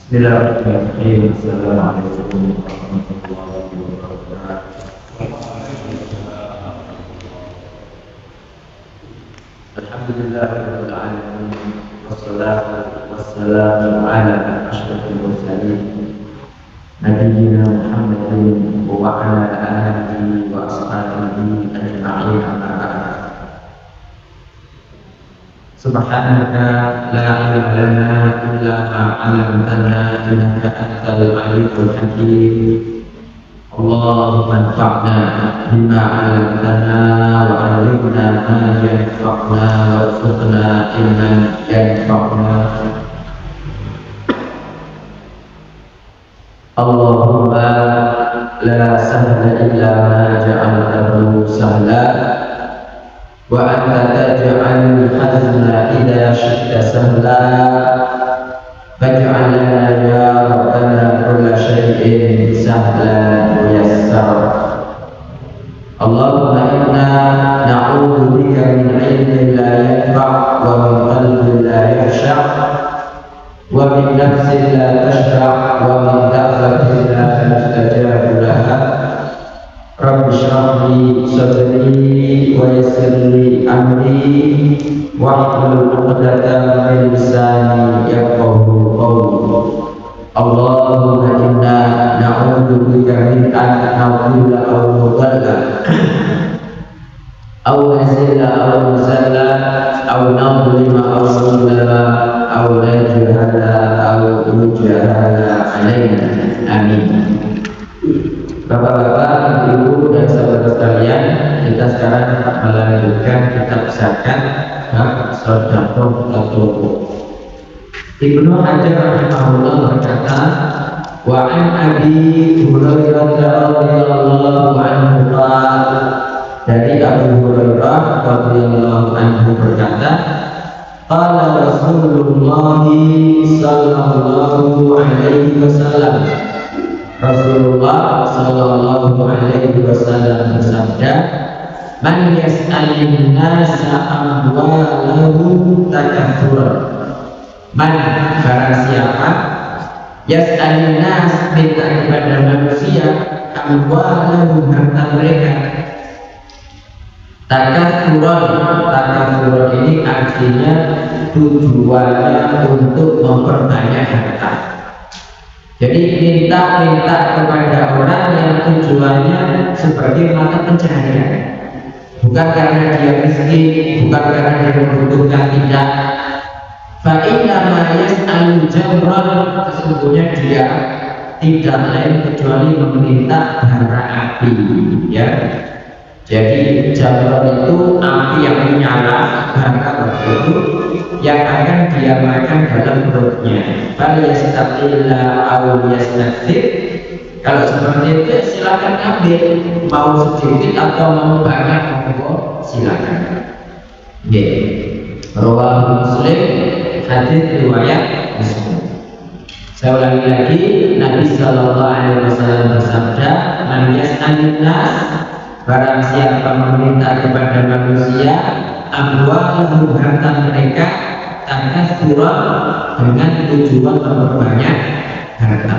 Bismillahirrahmanirrahim. Assalamualaikum warahmatullahi wabarakatuh. Alhamdulillahirabbil alamin. Wassalatu wassalamu ala asyrofil mursalin nabiyyina Muhammadin wa ala alihi wa ashabihi ajma'in. Amma ba'd. Subhanaka la ilma lana illa ma 'allamtana innaka antal alimul hakim. Allahumma anfa'na bima 'allamtana wa 'allimna ma yanfa'una warzuqna ilman yanfa'una. Allahumma la sahla illa ma ja'altahu sahla wa anta taj'alul hazna idza syi'ta sahla faj'al lana ya rabbana kulla syai'in sahlan muyassara. Allahumma inna na'udzu bika min 'ilmin la yanfa' wa min qalbin la yakhsha' wa min nafsin la tashba' wa min da'watin la yustajabu laha. Rabbi shrah li sadri wa yassir li amri wahlul 'uqdatam min lisani yafqahu qawli. Allahumma inna na'udzu bika min an nudilla aw nudalla aw nazilla aw nuzalla aw nadlima aw nudlama aw najhala aw yujhala alaina. Amin. Bapak-bapak, ibu dan sahabat sekalian, kita sekarang melanjutkan kitab zakat bab sedekah tatsawwur. Ibnu Hajar rahimahullah berkata, wa an Abi Hurairah radhiyallahu anhu qala, dari Abu Hurairah radhiyallahu anhu berkata, qala Rasulullah sallallahu alaihi wasallam, Rasulullah sallallahu alaihi wasallam bersabda, man yas'alin nasa amwalahu takatsuran. Man, barang siapa yas'alin nas, minta kepada manusia amwalahu, harta mereka, takatsuran ini artinya tujuannya untuk memperbanyak harta. Jadi minta kepada orang yang tujuannya sebagai mata pencaharian, bukan karena dia miskin, bukan karena dia membutuhkan, tidak. Fa inna ma yas'alu jamran, sesungguhnya dia tidak lain kecuali meminta bara api, ya. Jadi jamran itu api yang menyala, bara itu yang akan dia makan dalam perutnya. Bal yastaqilla aw yastakthir. Kalau seperti itu silakan ambil, mau sedikit atau mau banyak, monggo silakan. Nggih. Rawahu Muslim, hadis riwayat Muslim. Saya ulangi lagi, Nabi sallallahu alaihi wasallam bersabda, man yas'alun nas, barang siapa meminta kepada manusia amwalahu, harta mereka, takatsuran, dengan tujuan memperbanyak harta.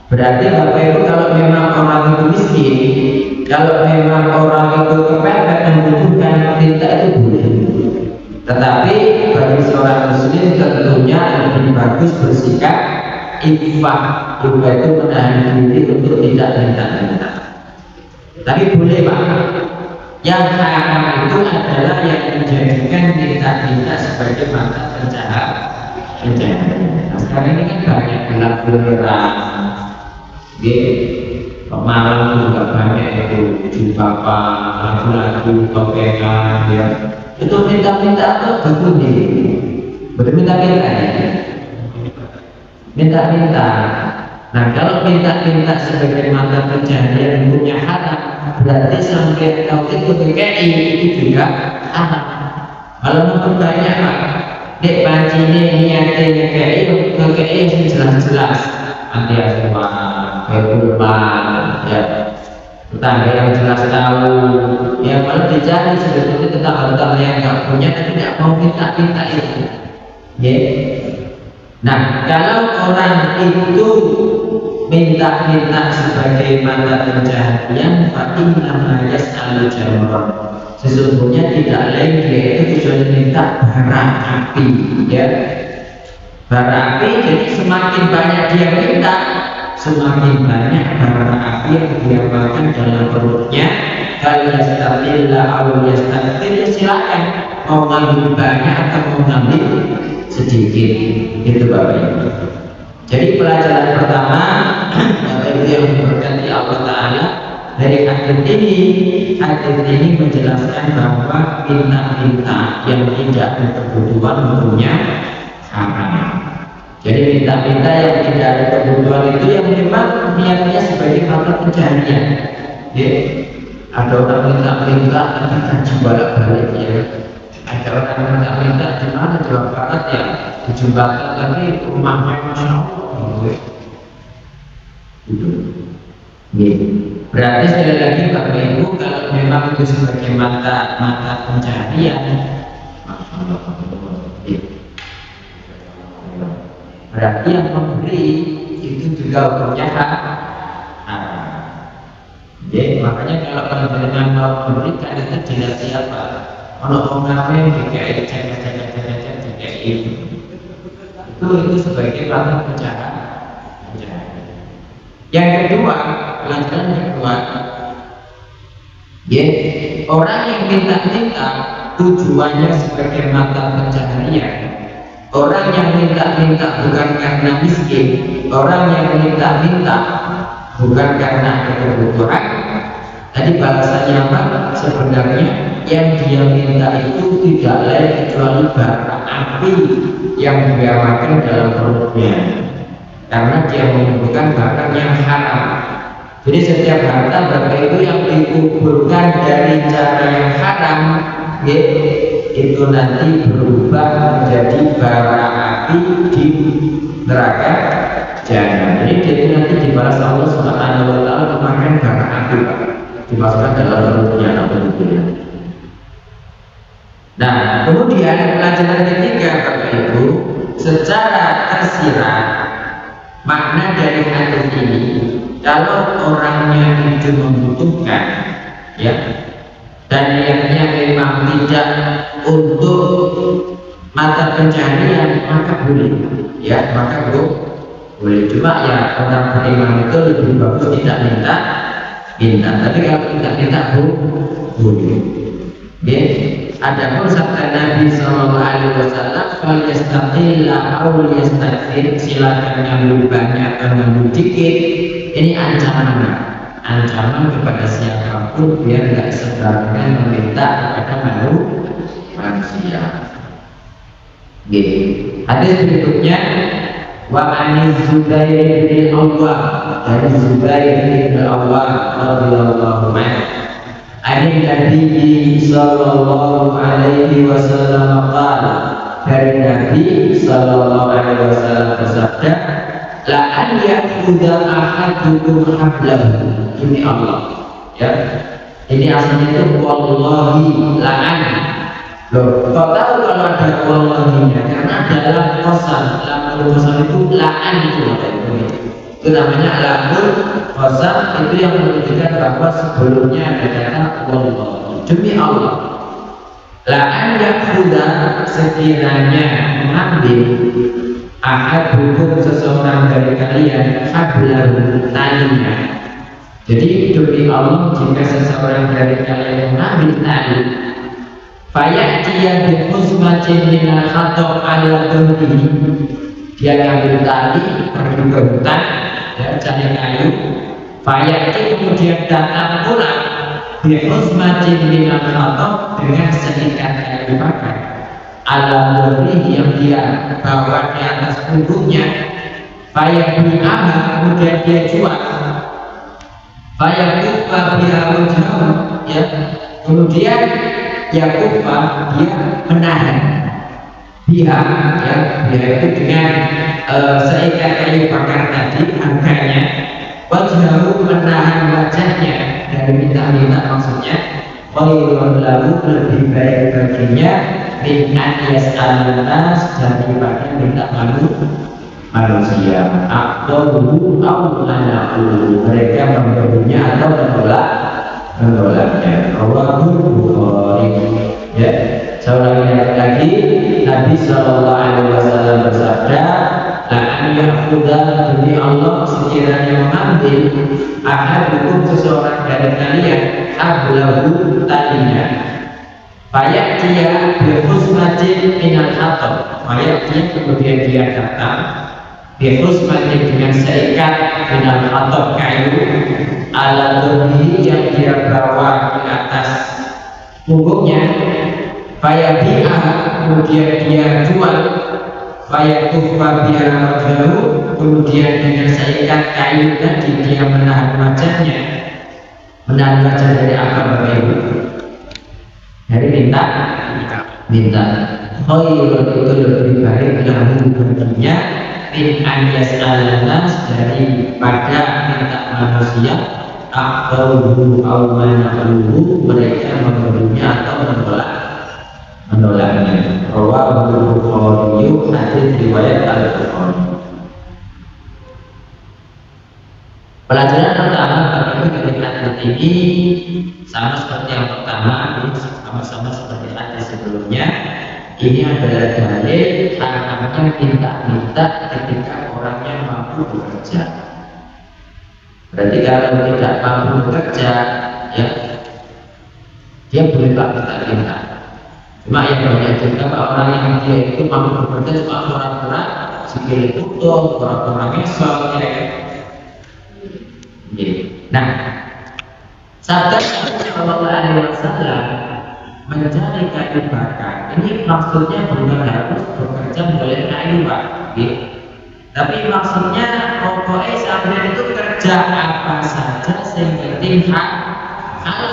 Berarti Bapak Ibu, kalau memang orang itu miskin, kalau memang orang itu kepepet membutuhkan, minta itu boleh. Tetapi bagi seorang muslim tentunya lebih bagus bersikap infak, juga itu menahan diri untuk tidak minta-minta. Tapi boleh Pak. Yang haram itu adalah yang menjadikan minta-minta sebagai mata pencaharian. Nah, sekarang ini kan banyak gelap-geliran, Malang juga banyak itu jilbaban, lagu-lagu, topengan, ya. Itu minta-minta atau berbunyi? Berminta-minta ya? Minta-minta. Nah, kalau minta-minta sebagai mata pencaharian punya haram, berarti sampai kau itu BKI itu juga haram. Kalau memperbanyak Pak, dek pancinya niatnya BKI yang jelas-jelas anti asuhan, kekulpan, ya, tetangga yang jelas tahu. Ya kalau dicari sebetulnya tetangga-tetangga yang nggak punya tapi tidak mau minta-minta itu, ya. Nah, kalau orang itu minta-minta sebagai mata pencaharian, fa'innama yas'alu jamran, sesungguhnya tidak lain dia itu kecuali minta bara api, ya. Bara api, jadi semakin banyak dia minta, semakin banyak bara api yang dia makan dalam perutnya. Kalau yastatilla aw yastatil, silakan mau ngambil banyak atau mau ngambil sedikit, itu Bapak Ibu. Jadi pelajaran pertama Bapak Ibu yang diberkati Allah Ta'ala dari hadis ini menjelaskan bahwa minta-minta yang tidak berkebutuhan hukumnya haram. Jadi minta-minta yang tidak ada kebutuhan itu yang memang niatnya sebagai mata pencaharian. Ya, ada orang minta-minta tapi kaji balik-balik, ya. Ada orang minta-minta di mana Jawa Barat, ya, di jembatan tapi rumahnya Masya Allah. Berarti sekali lagi Bapak Ibu, kalau memang itu sebagai mata pencaharian, berarti yang memberi itu juga punya hak. Makanya kalau dengan mau memberikan itu jelas siapa. Kalau orang DKI DKI itu sebagai mata pencaharian. Yang kedua, pelajaran kedua, ya, orang yang minta-minta tujuannya sebagai mata pencaharian. Orang yang minta-minta bukan karena miskin, orang yang minta-minta bukan karena kebutuhan. Tadi bahasanya apa? Sebenarnya yang dia minta itu tidak lain kecuali bara api yang dia makan dalam perutnya, karena dia membutuhkan barang yang haram. Jadi setiap harta Bapak Ibu yang dikumpulkan dari cara yang haram, ya, itu nanti berubah menjadi bara api di neraka jahanam. Jadi itu nanti dibalas Allah Subhanahu wa Ta'ala memakan bara api, dimasukkan dalam perutnya. Nah, kemudian pelajaran ketiga Bapak Ibu, secara tersirat makna dari hadis ini, kalau orangnya itu membutuhkan, ya, dan niatnya memang tidak untuk mata pencaharian, maka boleh, ya, maka boleh. Cuma ya orang beriman itu lebih bagus tidak minta. Tapi kalau tidak minta boleh. Ya, adapun sabda Nabi SAW, "Fal yastaqilla aw yastakthir," silakan ngambil banyak atau ngambil dikit. Ini ancaman kepada siapapun biar nggak sebarang meminta kepada manusia. Hadis berikutnya, wa an Zubair bin Awwam, dari Zubair bin Awwam radhiyallahu anhu, ani Nabi sallallahu alaihi wasallam qala, dari Nabi sallallahu alaihi wasallam bersabda, la an ya'khudha ahadukum hablahu. Ini Allah, ya. Ini aslinya itu wallahi la'an. Loh, kau tahu kalau ada wallahinya? Karena dalam qasam itu la'an itu itu namanya la'an qasam, itu yang menunjukkan bahwa sebelumnya ada kata wallahi, demi Allah. La'an ya'khudha, sekiranya mengambil ahadukum, seseorang dari kalian, hablahu, talinya. Jadi demi Allah, jika seseorang dari kalian mengambil tali, fayatiya bihusmatin minal khatok ala dhurrihi, dia ngambil tali, pergi ke hutan, ya, cari kayu, fayati, kemudian datang pulang bihusmatin minal khatok, dengan seikat kayu bakar, ala dhurrihi, yang dia bawa di atas punggungnya, fayati'aha, kemudian dia jual, fayati'aha biha wajhahu, ya, kemudian Yakubah, dia menahan biha, ya, biha itu dengan seikat kayu bakar tadi, harganya, wajhahu, menahan wajahnya dari minta-minta, maksudnya khairun lahu lebih baik baginya min an yas'alan nas daripada minta manusia. Aqdahu aw anahu, mereka memberinya atau menolaknya. Rawahu Bukhari. Ya, seorang yang lagi Nabi sallallahu alaihi wasallam bersabda, "An ya'khudha demi Allah sekiranya mengambil ahadukum seseorang dari kalian hablahu talinya, Fayak dia bihusmatin minal hatab. Fayak dia kemudian dia datang bihusmatin dengan seikat minal hatab kayu ala turhi yang dia bawa di atas punggungnya. Fayak dia kemudian dia jual. Fayak tufa biha wajhahu, kemudian dengan seikat kayu tadi dia menahan wajahnya. Menahan wajah dari apa Bapak Ibu? Dari minta. Khairun itu lebih baik lahu baginya min an yas'alanas daripada minta manusia aqdahu aw manahu, mereka memberinya atau menolaknya. Rawahu Bukhari, hadis riwayat Al-Bukhari. Pelajaran pertama ketika ini sama seperti yang pertama, sama-sama seperti hadis sebelumnya. Ini adalah dalil haramnya minta-minta ketika orangnya mampu bekerja. Berarti kalau tidak mampu bekerja, ya dia boleh minta-minta. Cuma yang banyak juga orang yang dia itu mampu bekerja cuma pura-pura sikil tutup, pura-pura ngesot, ya. Nah, sabda Sallallahu Alaihi Wasallam mencari kayu bakar. Ini maksudnya bukan harus bekerja mulai kayu Pak, tapi maksudnya pokoknya sampai itu kerja apa saja yang penting halal.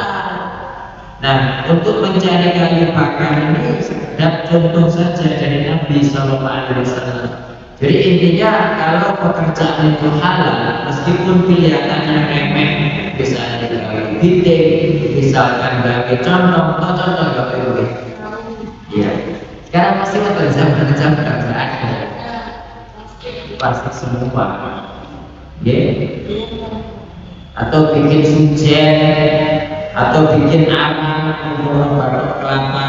Nah, untuk mencari kayu bakar ini sekedar contoh saja dari Nabi Sallallahu Alaihi Wasallam. Jadi intinya kalau pekerjaan itu halal, meskipun kelihatannya remeh, misalnya gawe biting, misalkan gawe condong, atau contoh gawe duit. Iya. Sekarang masih ada jam-jam kerjaan pasti semua. Ya. Atau bikin sujen, atau bikin aman, batok kelapa.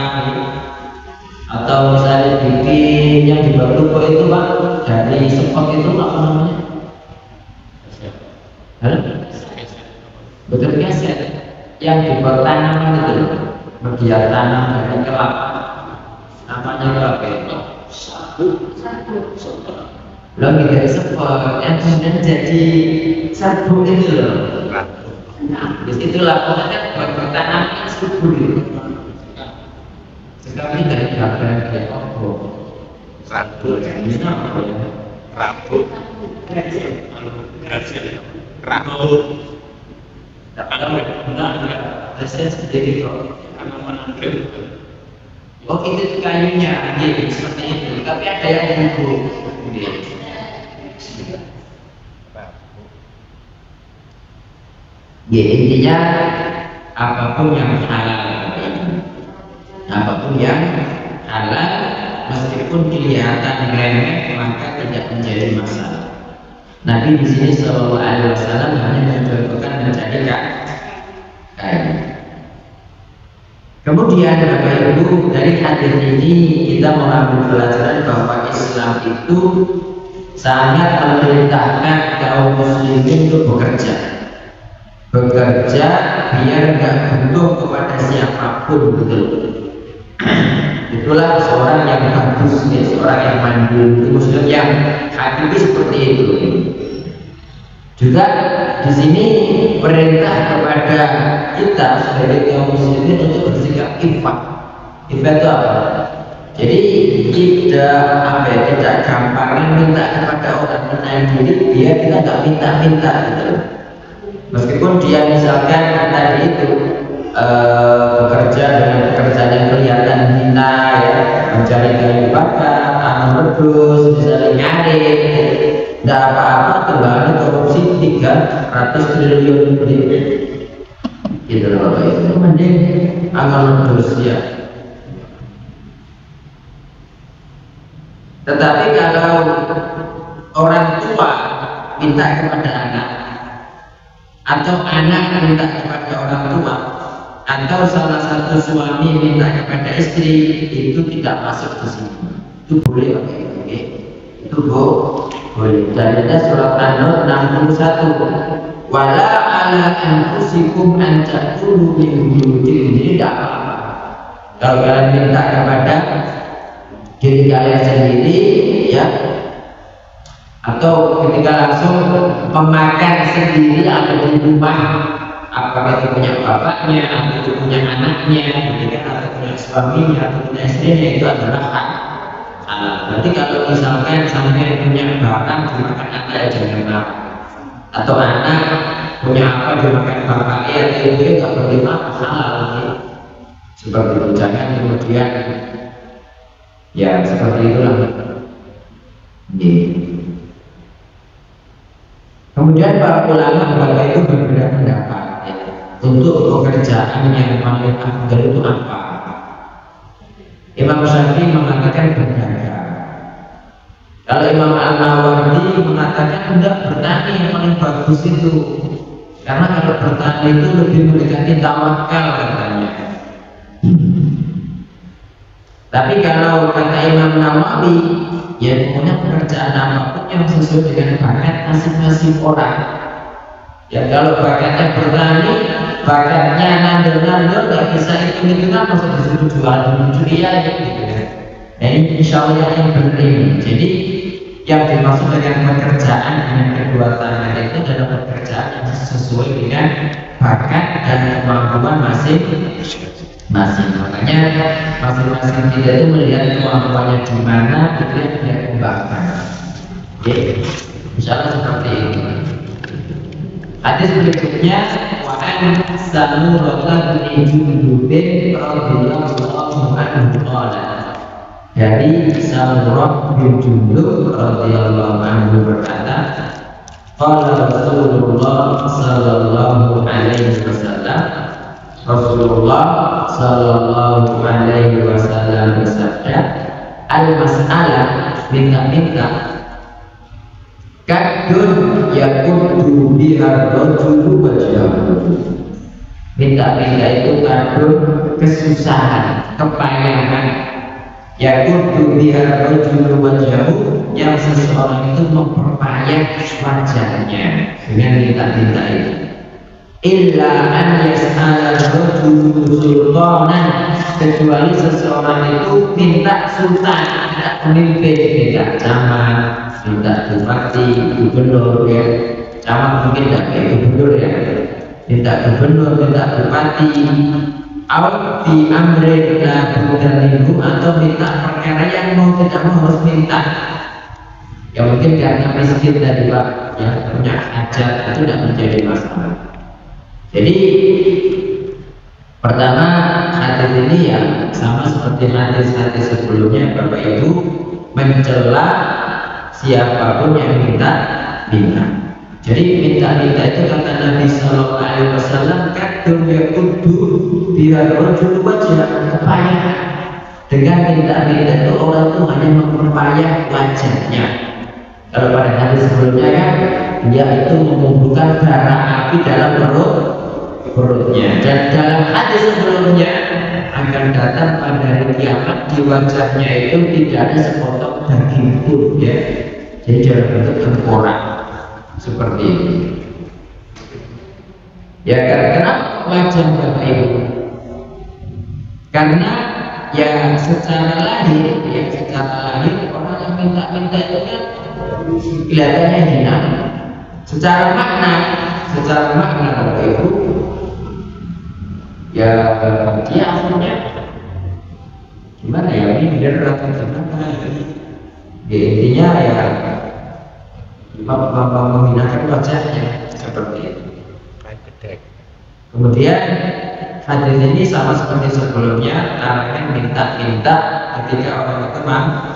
Atau misalnya bikin yang dibuat ruko itu Pak, dari sepok itu apa namanya? Halo? Betul keset yang dibuat tanaman itu, bagian tanam dari kelapa, namanya kelapa itu sabu. Lalu dari sepok yang kemudian jadi sabu itu loh. Nah, disitulah pokoknya buat tanaman sabu itu. Sekarang dari gambar kayak apa? Rambut, ini apa ya? Rambut, rambut. Enggak, saya sendiri kok. Oh itu kayunya, gitu seperti itu. Tapi ada yang bumbu. Ya intinya apapun yang halal. Apapun yang halal meskipun kelihatan remeh maka tidak menjadi masalah. Nabi di sini Sallallahu Alaihi Wasallam hanya mencontohkan menjadi kayu. Kemudian Bapak Ibu, dari hadis ini kita mengambil pelajaran bahwa Islam itu sangat memerintahkan kaum muslimin untuk bekerja biar nggak butuh kepada siapapun, betul. Itulah seorang yang bagus, ya, seorang yang mandiri, muslim yang hakiki seperti itu. Juga di sini perintah kepada kita sebagai kaum muslimin untuk bersikap infak. Infak itu apa? Jadi tidak gampangan minta kepada orang menahan diri, biar kita nggak minta-minta gitu. Meskipun dia misalkan tadi itu bekerja dengan pekerjaan yang kelihatan hina, ya, mencari kayu bakar, tanam rebus, misalnya nyari, tidak apa-apa, kembali korupsi 300 triliun lebih. gitu loh Bapak Ibu. Itu mending agama manusia. Tetapi kalau orang tua minta kepada anak, atau anak minta kepada orang tua, atau salah satu suami minta kepada istri, itu tidak masuk di sini. Itu boleh Bapak Ibu. Itu boleh. Dalilnya surat An-Nur 61. Wala ala anfusikum an ta'kulu min buyutikum. Ini tidak apa-apa. Kalau kalian minta kepada diri kalian sendiri, ya, atau ketika langsung memakan sendiri atau di rumah, apakah itu punya bapaknya, atau itu punya anaknya, atau punya suaminya, atau punya istrinya, itu adalah hak. Berarti kalau misalkan sampai punya bapak dimakan anak jangan marah, atau anak punya apa dimakan bapaknya, itu nggak boleh makan, halal. Seperti itu, jangan kemudian ya seperti itulah. Kemudian para ulama Bapak itu berbeda pendapat ya, untuk pekerjaan yang paling afdal itu apa. Imam Syafi'i mengatakan berdagang. Kalau Imam Al-Mawardi mengatakan enggak, bertani yang paling bagus itu, karena kalau bertani itu lebih mendekati tawakal katanya. Tapi kalau kata Imam Nawawi, ya pokoknya pekerjaan apapun yang sesuai dengan bakat masing-masing orang. Ya kalau bakatnya bertani, bakatnya nandel-nandel, nggak bisa hitung-hitungan, maksud disuruh jual curiya gitu ya. Nah ini insya Allah yang benar ini. Jadi yang dimaksud dengan pekerjaan dengan kedua tangan itu adalah pekerjaan yang sesuai dengan bakat dan kemampuan masing-masing. Makanya masing-masing kita itu melihat kemampuannya di mana, itu yang dia kembangkan. Oke, insya Allah seperti itu. Hadis berikutnya, wa'an Samurah bin Jundub radhiyallahu anhu qala. Dari Samurah bin Jundub radhiyallahu anhu berkata, qala Rasulullah sallallahu alaihi wasallam, Rasulullah sallallahu alaihi wasallam bersabda, al-mas'alah minta-minta kadun yakudu biha rajulu wajhahu. Minta-minta itu kadun kesusahan, kepayahan. Yakudu biha rajulu wajhahu, yang seseorang itu memperpayah wajahnya dengan minta-minta itu. Illa an yas'ala rajulu sultanan, kecuali seseorang itu minta sultan, minta pemimpin, minta camat, minta bupati, gubernur ya. Camat mungkin tidak kayak gubernur ya. Minta gubernur, minta bupati, atau di amrin la budanihu, atau minta perkara yang mau tidak mau harus minta. Ya mungkin karena miskin tadi Pak, ya punya hajat, itu tidak menjadi masalah. Jadi pertama, hadis ini ya sama seperti hadis-hadis sebelumnya, Bapak Ibu mencela siapapun yang minta. Jadi minta-minta itu kata Nabi Sallallahu Alaihi Wasallam, kadun yakudu biha rajul wajah, kepayahan. Dengan minta-minta itu orang itu hanya memperpayah wajahnya. Kalau pada hadis sebelumnya kan, dia itu mengumpulkan bara api dalam perutnya. Dan dalam hadis sebelumnya akan datang pada hari kiamat, di wajahnya itu tidak ada sepotong daging pun ya. Jadi dalam bentuk tengkorak seperti ini. Ya kenapa wajah Bapak Ibu? Karena ya secara lahir orang yang minta-minta itu kan kelihatannya hina. Secara makna Bapak Ibu, ya dia akhirnya gimana ya, ini benar atau gimana? Ya, intinya ya menggunakan wajahnya seperti itu. Kemudian hadis ini sama seperti sebelumnya, larangan minta-minta ketika orang itu mampu.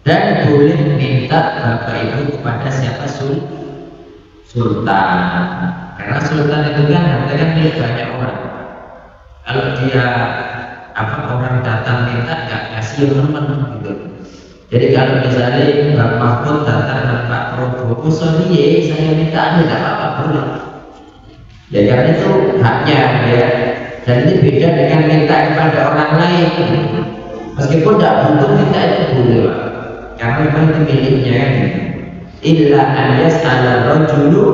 Dan boleh minta bapak ibu kepada siapa? Sultan. Karena sultan itu kan hartanya milik banyak orang. Kalau dia orang datang minta nggak kasih teman gitu. Jadi kalau misalnya Bang Mahfud datang dan Pak Prabowo, sorry saya minta tidak apa-apa boleh. Ya karena itu haknya ya. Dan ini beda dengan minta kepada orang lain. Meskipun tidak butuh minta itu boleh, Pak. Karena memang itu miliknya kan. Illa an yas'ala rajulu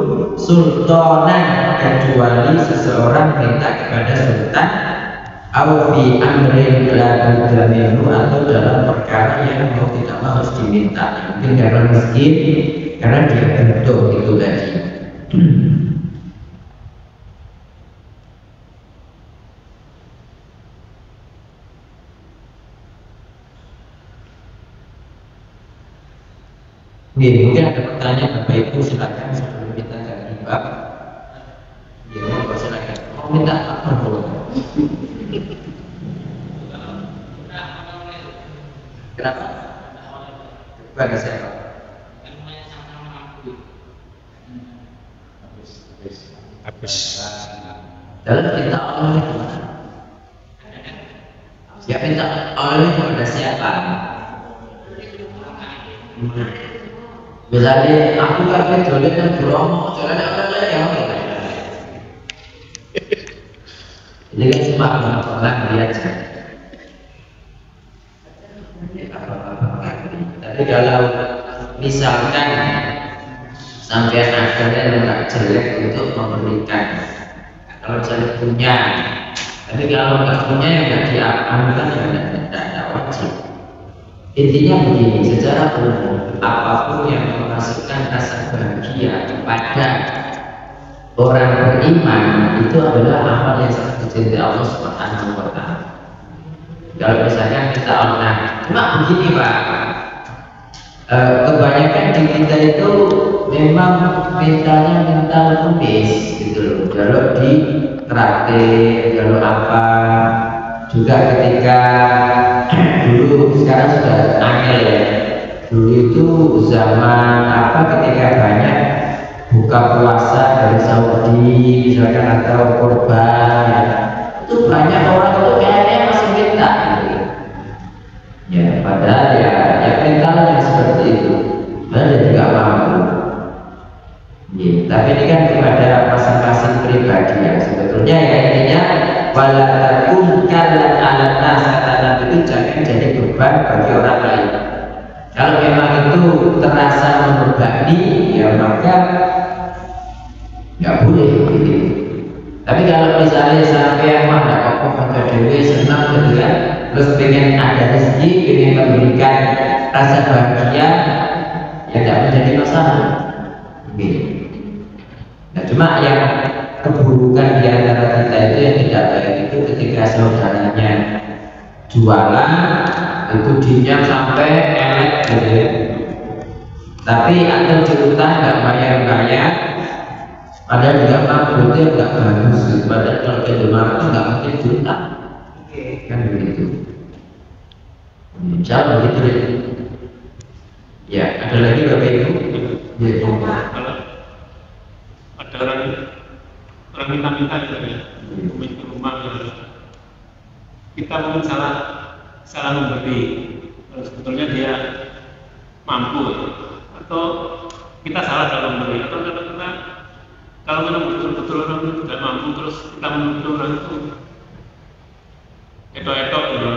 sultanan, kecuali seseorang minta kepada sultan au fi amrin la budda minhu, atau dalam perkara yang mau tidak mau harus diminta. Mungkin karena miskin, karena dia butuh itu tadi. Mungkin ada pertanyaan Bapak Ibu, silakan sebelum kita jadi bab. Mau silakan. Mau minta apa dulu? Kenapa? Bagi siapa? Habis. Dalam minta oleh Tuhan. Ya minta oleh kepada siapa? Misalnya aku kan jolet dan Bromo, jolet oleh yang ini kan cuma orang lihat saja. Tapi kalau misalkan sampai akhirnya nggak jelek untuk memberikan, kalau jelek punya, tapi kalau nggak punya yang nggak diamankan ya tidak wajib. Intinya begini, secara umum apapun yang menghasilkan rasa bahagia kepada orang beriman itu adalah amal yang sangat dicintai Allah Subhanahu wa Ta'ala. Kalau misalkan kita Allah, cuma begini Pak, kebanyakan di kita itu memang mintanya minta lemes gitu loh. Kalau di traktir, kalau apa, juga ketika dulu, sekarang sudah angel ya. Dulu itu zaman ketika banyak buka puasa dari Saudi misalkan atau korban ya, itu banyak orang itu kayaknya masih minta gitu. Ya padahal ya mentalnya seperti itu, padahal dia juga mampu ya, tapi ini kan kepada masing-masing pribadi ya. Sebetulnya ya intinya wala takun kalan ala nas, kata Nabi itu jangan jadi beban bagi orang lain. Kalau memang itu terasa membebani ya maka nggak boleh gitu. Tapi kalau misalnya sampai ada kokoh pada dewi senang gitu kan, terus pengen ada rezeki, pengen memberikan rasa bahagia, ya tidak menjadi masalah gitu. Nah cuma yang keburukan di antara kita itu yang tidak baik itu ketika saudaranya jualan itu dinyam sampai elek gitu ya. Tapi atau diutang nggak bayar, padahal juga mampu itu nggak bagus gitu. Padahal kalau dia mampu nggak mungkin diutang, kan begitu. Insya begitu ya. Ya ada lagi Bapak Ibu? Ya, kalau ada orang minta-minta gitu ya, ke rumah kita mungkin salah memberi, sebetulnya dia mampu atau kita salah dalam memberi, atau kita kalau memang betul-betul orang itu tidak mampu terus kita menuduh orang itu etok-etok gitu,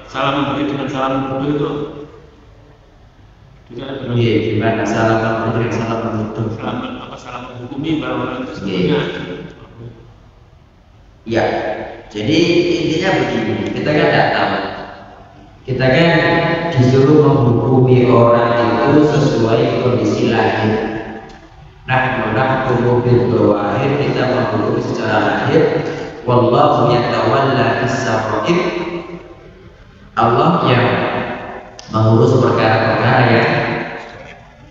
salah memberi dengan salah menuduh itu iya gimana salah memberi salah menuduh, salah menghukumi bahwa orang itu sebetulnya. Ya, jadi intinya begini, kita kan tidak tahu. Kita kan disuruh menghukumi orang itu sesuai kondisi lahir. Nah, menghukumi bil zawahir, kita menghukumi secara lahir. Wallahu yatawalla bis-sarair. Allah yang mengurus perkara-perkara yang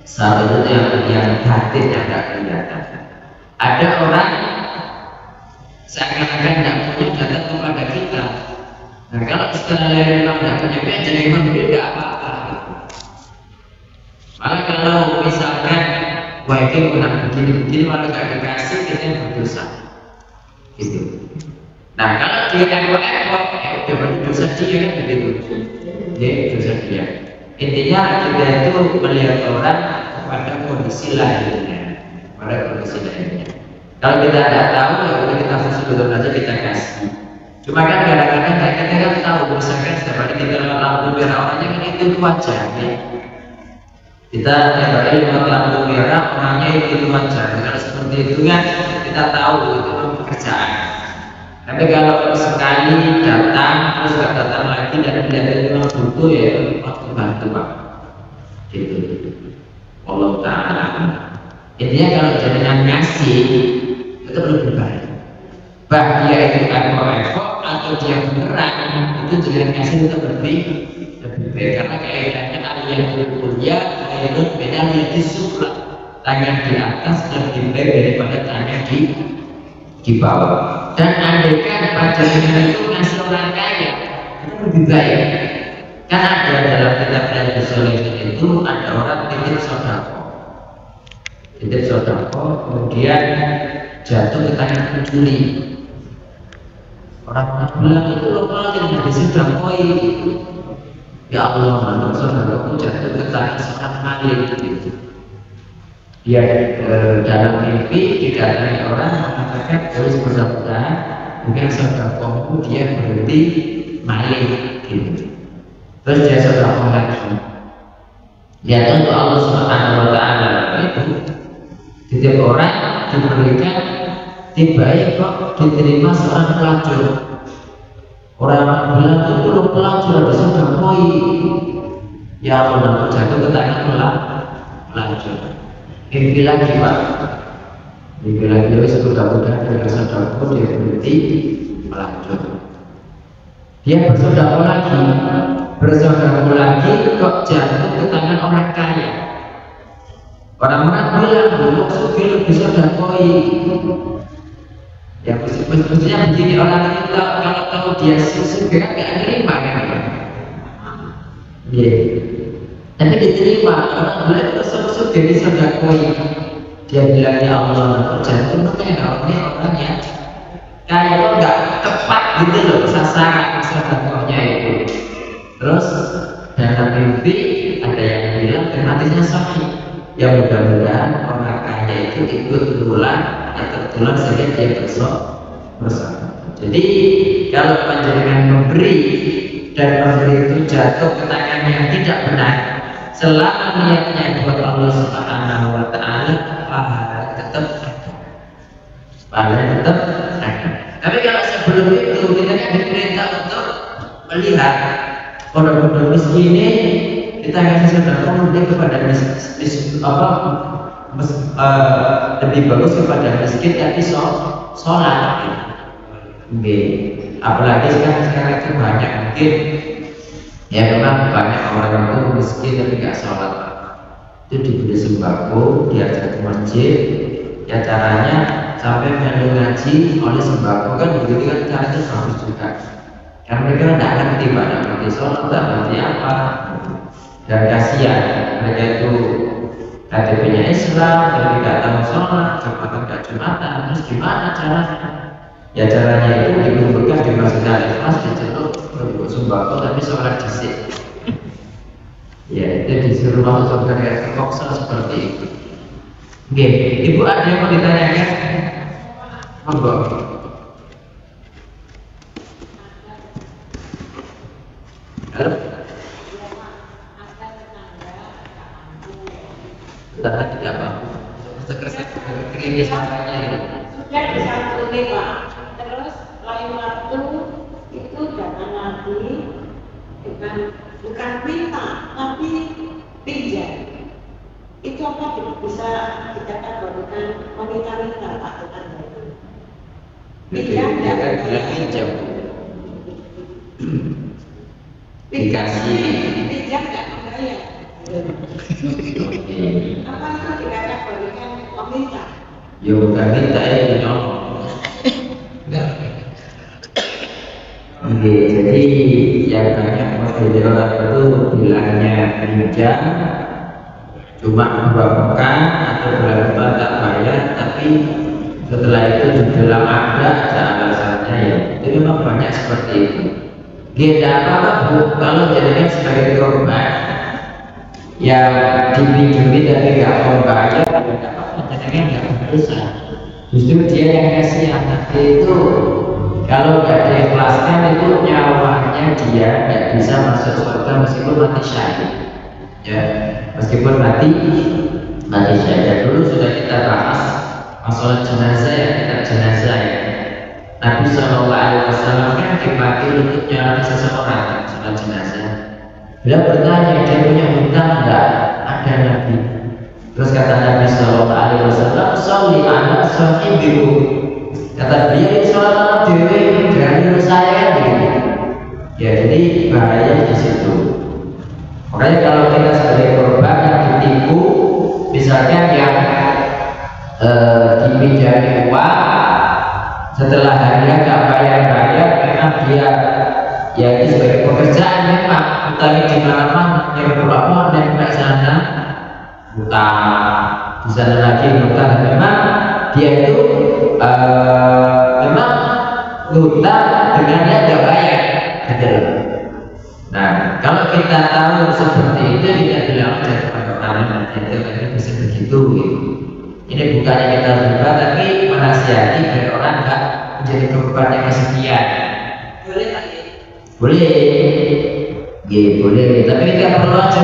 saat itu yang batin, yang tidak kelihatan. Ada orang seakan-akan tidak punya datang kepada kita. Nah kalau setelah memang tidak punya jadi memang tidak apa-apa. Malah kalau misalkan wah itu menang begini-begini malah gak dikasih, kita yang berdosa. Gitu. Nah kalau dia ekor-ekor, ya berarti dosa dia kan begitu. Ya dosa dia. Intinya kita itu melihat orang pada kondisi lainnya, pada kondisi lainnya. Kalau kita tidak tahu, ya kita sebetulnya aja kita kasih. Cuma kan kadang-kadang kita kan tahu, misalkan setiap hari kita lampu merah orangnya kan itu wajar. Ya. Kita tiap hari lewat lampu merah orangnya itu wajar. Kalau seperti itu kan kita tahu itu pekerjaan. Tapi kalau sekali datang terus nggak datang lagi dan tidak memang butuh ya waktu bantu pak. Gitu. Allah Taala. Intinya kalau jadinya ngasih itu lebih baik. Bah dia itu ekor-ekor atau dia beneran itu jangan kasih itu lebih baik karena kaidahnya aliyatul kuliah ayatun beda di sufla, tangan di atas lebih baik daripada tangan di bawah. Dan andaikan panjenengan itu ngasih orang kaya itu lebih baik. Kan ada dalam kitab Riyadhus Shalihin itu ada orang titip sodako kemudian jatuh ke tangan pencuri. Orang bilang itu lo malah tidak disodakoi. Ya Allah, mana sodako jatuh ke tangan seorang maling gitu. Dia dalam mimpi didatangi orang mengatakan harus mudah-mudahan bukan sodakomu dia berhenti maling gitu. Terus dia sodako lagi. Ya tentu Allah Subhanahu Wa Taala itu setiap orang diberikan tiba-tiba kok diterima seorang pelacur. Orang bilang itu belum pelacur ada sodakoi. Ya Allah, jatuh ke tangan pelacur. Mimpi lagi pak, mimpi lagi dia sudah dari sodako dia berhenti melacur. Dia bersodako lagi kok jatuh ke tangan orang kaya. Orang-orang bilang dulu sugih lebih sodakoi. Ya mestinya begini orang itu kalau tahu dia sugih kan gak nerima kan? Iya. Tapi diterima orang bilang itu sugih disodakoi. Dia bilang ya Allah jatuh orangnya orangnya kayak kok nggak tepat gitu loh sasaran sodakonya itu. Terus dalam mimpi ada yang bilang hatinya sahih. Ya mudah-mudahan orang kaya itu ikut tulang atau tulang sehingga dia bersama. Jadi kalau panjenengan memberi dan memberi itu jatuh ke tangan yang tidak benar, selama niatnya buat Allah Subhanahu Wa Taala, pahala tetap ada. Pahala tetap ada. Tapi kalau sebelum itu kita kan diperintah untuk melihat orang-orang miskin ini. Kita kasih sedekah dia kepada lebih bagus kepada miskin tapi sholat. Apalagi sekarang itu banyak mungkin ya memang banyak orang itu miskin tapi nggak sholat. Itu diberi sembako, diajak ke masjid. Ya caranya sampai melu ngaji oleh sembako kan begitu kan caranya bagus juga. Karena mereka tidak ngerti banyak ngerti sholat, tidak ngerti apa. Dan kasihan mereka itu KTP-nya Islam dan tidak tahu sholat, jumatan gak jumatan, terus gimana caranya? Ya caranya itu dikumpulkan di masjid Al-Ikhlas diceluk berbuat sembako tapi sholat disik. Ya itu disuruh masuk ke kekoksa seperti itu. Oke, ibu ada yang mau ditanyakan? Monggo. Halo. Sudah tidak apa? Krimis makanya ini. Sudah disambung pak. Terus lain waktu itu datang lagi bukan minta tapi pinjam. Itu apa bisa dikategorikan meminta-minta pak tetangga itu? Pinjam dan pinjam. Dikasih. Pinjam dan membayar. Apa itu dikategorikan meminta? Ya bukan minta ya nyolong. Jadi yang banyak model orang itu bilangnya pinjam, cuma 2 pekan atau bulan tak bayar, tapi setelah itu di dalam ada alasannya ya. Itu memang banyak seperti itu. Tidak apa-apa Bu, kalau jadinya sebagai korban yang dipinjami tapi nggak mau bayar, tidak apa-apa, jadinya nggak berdosa. Justru dia yang kasihan nanti itu kalau nggak diikhlaskan itu nyawanya dia nggak bisa masuk surga meskipun mati syahid. Ya, meskipun mati syahid. Dulu sudah kita bahas masalah jenazah ya, kitab jenazah ya. Nabi SAW kan dipakai untuk nyalami seseorang sholat jenazah. Beliau bertanya, dia punya hutang enggak? Ada Nabi. Terus kata Nabi SAW, "Sholli ala sahibiku." Kata beliau, "Sholat dewi dari saya." Gitu. Ya, jadi bahaya di situ. Makanya kalau kita sebagai korban yang ditipu, misalkan yang dipinjami uang, setelah harinya nggak bayar, memang dia ya itu sebagai pekerjaan memang utangnya di mana-mana, yang berapa dan sana utang di sana lagi utang, memang dia itu memang utang dengan dia nggak bayar, gitu. Nah, kalau kita tahu seperti itu, kita bilang aja kepada orang nanti itu bisa begitu gitu. Ini bukannya kita berubah, tapi menasihati biar orang nggak menjadi korban yang kesekian. Boleh lagi. Boleh, ya boleh. Tapi kita perlu aja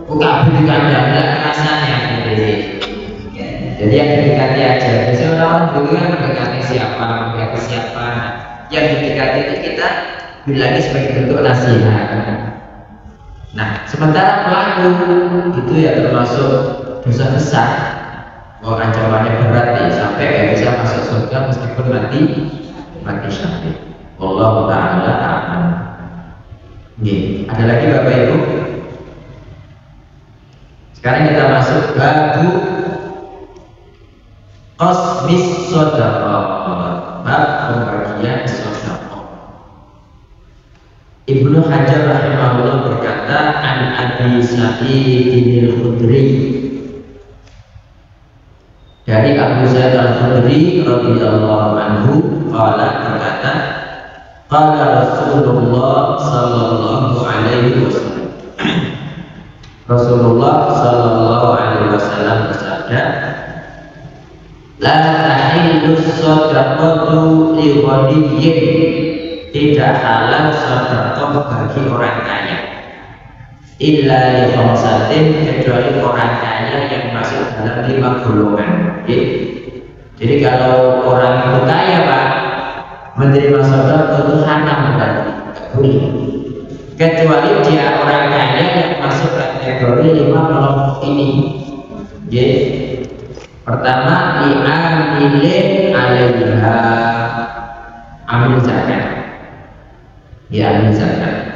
buka bukan ada rasanya boleh. Jadi yang didekati aja. Biasanya orang dulu kan mendekati siapa, yang didekati itu kita bilangnya sebagai bentuk nasihat. Nah, sementara pelaku itu ya termasuk dosa besar. Ancamannya berat nih, sampai nggak bisa masuk surga meskipun mati syahid. Wallahu ta'ala a'lam. Nih, ada lagi Bapak Ibu? Sekarang kita masuk babu qasmis shadaqah, bab pembagian sedekah. Ibnu Hajar rahimahullah berkata, an Abi Sa'id al-Khudri, dari Abu Sa'id al-Khudri radhiyallahu anhu berkata, qala Rasulullah sallallahu alaihi wasallam, Rasulullah sallallahu alaihi wasallam bersabda, la tahillu shadaqatu li ghaniyyin, tidak halal sedekah bagi orang kaya, illa li khamsatin, kecuali orang kaya yang masuk dalam 5 golongan. Jadi kalau orang itu kaya Pak, menerima sedekah itu haram berarti, boleh. Kecuali dia orang kaya yang masuk kategori 5 kelompok ini. Pertama, li'amilin 'alaiha, amil zakat. Ya, amil zakat.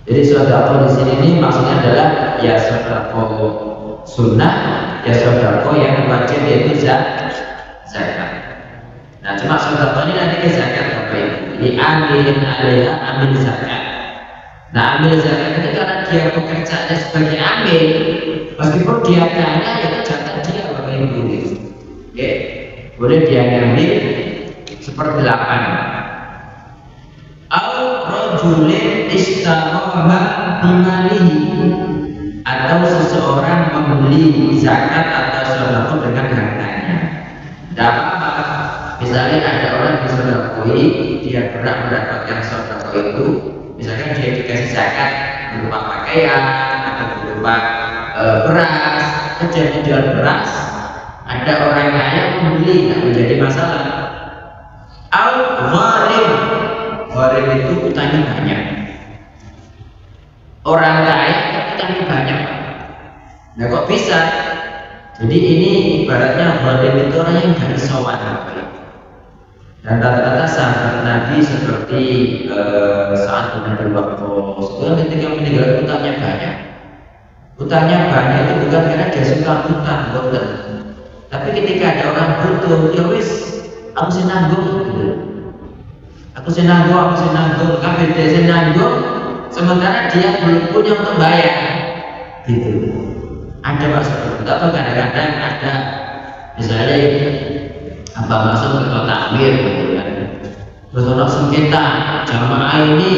Jadi sedekah di sini ini maksudnya adalah ya sedekah sunnah, ya sedekah yang wajib yaitu zakat. Nah, cuma sedekah ini nanti ke zakat Bapak Ibu. Li'amilin 'alaiha, amil zakat. Nah, amil zakat itu karena dia pekerjaannya sebagai amil, meskipun dia kaya itu jatah dia Bapak Ibu. Oke, boleh dia ngambil seperti 8. Au rajulin istaqama bimalihi, atau seseorang membeli zakat atau sedekah dengan hartanya. Dapat misalnya ada orang disedekahi, dia berhak mendapatkan sedekah itu. Misalkan dia dikasih zakat berupa pakaian atau berupa beras, dia menjual beras, ada orang kaya membeli, tidak menjadi masalah. Au gharim, gharim itu utangnya banyak. Orang kaya utangnya banyak. Nah kok bisa? Jadi ini ibaratnya gharim itu orang yang dari sowan. Dan rata-rata sahabat Nabi seperti Sa'ad bin Abi Waqqas itu ketika meninggal utangnya banyak. Utangnya banyak itu bukan karena dia suka utang, bukan. Tapi ketika ada orang butuh, ya wis, aku sih nanggung, gitu. Aku sih nanggung, kabeh dia sih nanggung, sementara dia belum punya untuk bayar, gitu. Ada masuk atau kadang-kadang ada misalnya apa masuk ke kota Amir gitu kan. Terus orang sengketa jamaah ini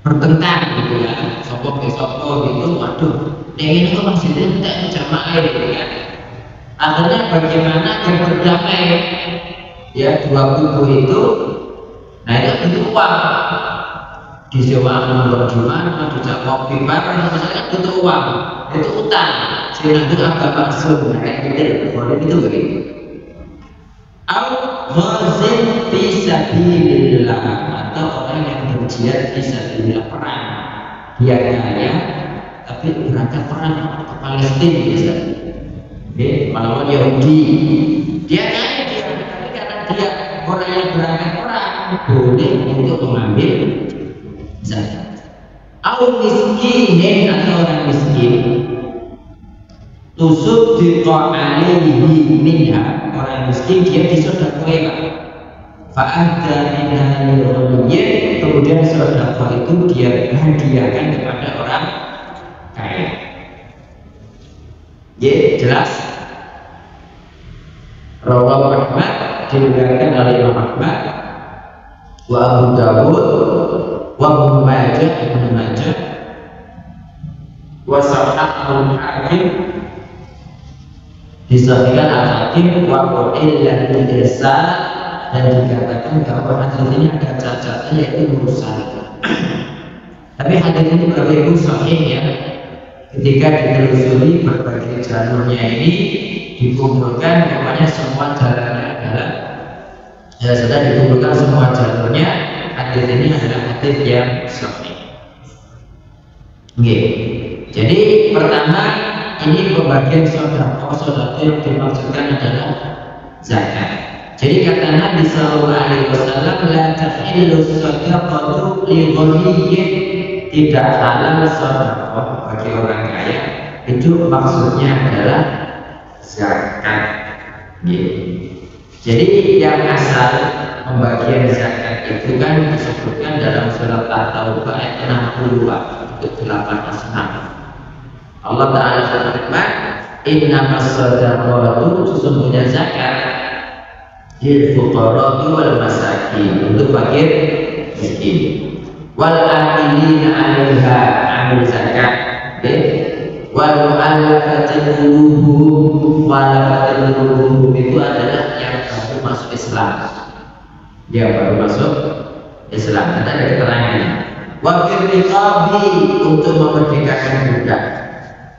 bertengkar gitu kan, sopo gitu, waduh, yang ini kok masjidnya tidak jamaah gitu kan. Akhirnya bagaimana agar berdamai ya dua kubu itu, nah itu butuh uang, disewa nomor gimana, dijak kopi bareng, misalnya butuh uang, itu utang, sehingga itu agak masuk, kayak gitu, boleh itu begitu. Al-ghazin fi sabilillah, atau orang yang berjihad fi sabilillah, perang. Dia kaya tapi berangkat perang ke Palestina misalnya. Melawan Yahudi. Dia kaya tapi karena dia orang yang berangkat perang boleh untuk mengambil zakat. Al-miskinin, atau orang miskin, tusuddiqa alaihi minha, orang miskin dia disedekahkan. Fa'adda minha lil-ghaniyin, kemudian sedekah itu dia hadiahkan kepada orang kaya. Ya, jelas. Rawahu Ahmad, diriwayatkan oleh Imam Ahmad, wa Abu Dawud, wa Ibnu Majah, wa Sahihul Hakim, disahihkan Al-Hakim, wa qila al-irsal, dan dikatakan bahwa hadis ini ada cacatnya yaitu mursal. Tapi hadis ini berbeda sahih ya. Ketika ditelusuri berbagai jalurnya ini dikumpulkan, namanya semua jalannya adalah sudah dikumpulkan semua jalurnya, hadis ini adalah hadis yang sahih. Okay. Jadi pertama ini pembagian sedekah yang dimaksudkan adalah zakat. Jadi kata Nabi Sallallahu Alaihi Wasallam, la tahillu sadaqatu li ghaniyyin, tidak halal sedekah bagi orang kaya. Itu maksudnya adalah zakat. Jadi yang asal pembagian zakat itu kan disebutkan dalam surat At-Taubah ayat 60 itu 8 asnaf. Allah Taala berfirman, innamas sadaqatu, sesungguhnya zakat lil fuqara wal masakin, untuk fakir miskin, wal amilina 'alaiha, amil zakat, wal mu'allafati qulubuhum, mu'allafati qulubuhum itu adalah yang baru masuk Islam, dia baru masuk Islam, kita ada keterangannya. Wa fir riqabi, untuk memerdekakan budak,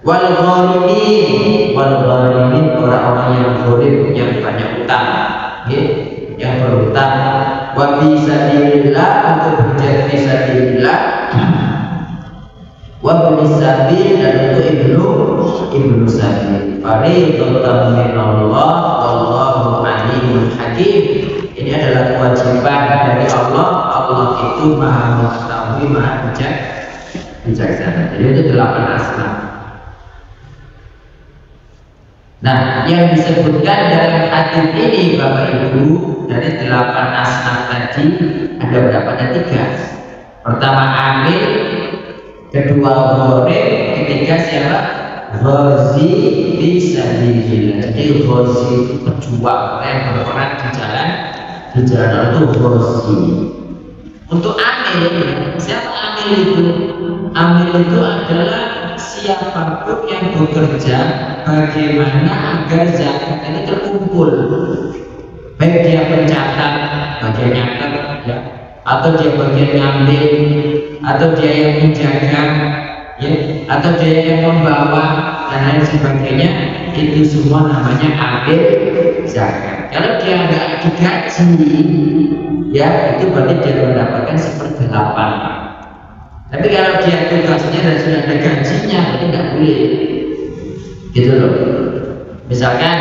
wal gharimin, orang-orang yang gharib, yang banyak utang, yang berhutang, wa fi sabilillah, untuk berjihad fi sabilillah, wa ibn sabil, dan untuk ibnu sabil. Fariidatan minallah, wallahu alimun hakim. Ini adalah kewajiban dari Allah. Allah itu Maha mengetahui, Maha bijaksana. Jadi itu 8 asnaf. Nah, yang disebutkan dalam hadis ini Bapak Ibu, dari 8 asnaf tadi ada berapa? Ada 3. Pertama amil, kedua gharib, ketiga siapa? Ghazi fisabilillah. Jadi ghazi itu pejuang, yang berperang di jalan itu ghazi. Untuk amil, siapa amil itu? Amil itu adalah siapapun yang bekerja bagaimana agar zakat ini terkumpul, baik dia pencatat, bagian nyatet ya, atau dia bagian ngambil, atau dia yang menjaga ya, atau dia yang membawa dan lain sebagainya. Itu semua namanya amil zakat. Kalau dia nggak digaji ya, itu berarti dia mendapatkan 1/8. Tapi kalau dia tugasnya dan sudah ada gajinya, berarti nggak boleh, gitu loh. Misalkan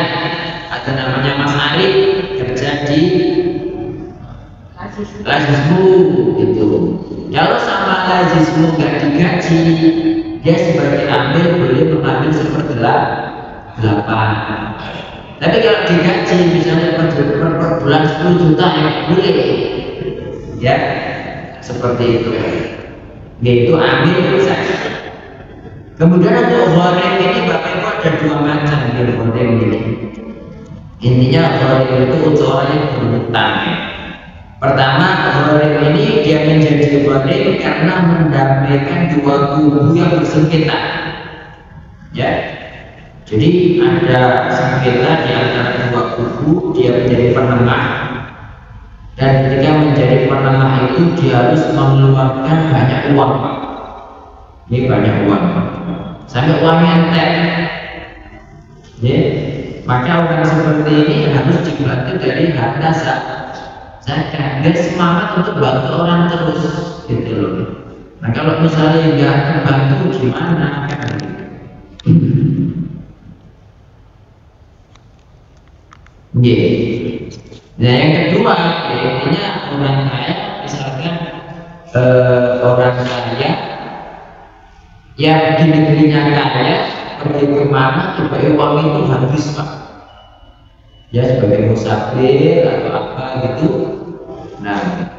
ada namanya Mas Arif kerja di Lazismu, gitu. Kalau sama Lazismu nggak digaji, dia sebagai amil boleh mengambil 1/8. Tapi kalau digaji, misalnya per bulan 10 juta, ya boleh, ya seperti itu. Yaitu amil zakat. Kemudian untuk gharim ini Bapak Ibu ada dua macam di gharim ini. Intinya gharim itu orang yang berhutang. Pertama, gharim ini dia menjadi gharim karena mendamaikan dua kubu yang bersengketa. Ya. Jadi ada sengketa di antara dua kubu, dia menjadi penengah. Dan ketika menjadi penengah itu dia harus mengeluarkan banyak uang. Ini banyak uang. Sampai uangnya entek. Ya. Maka orang seperti ini harus dibantu dari harta zakat. Dia semangat untuk bantu orang terus, gitu loh. Nah kalau misalnya nggak terbantu gimana kan? Nah yang kedua, intinya orang kaya, misalkan orang kaya yang di negerinya kaya pergi kemana supaya uang itu habis Pak. Ya sebagai musafir atau apa gitu. Nah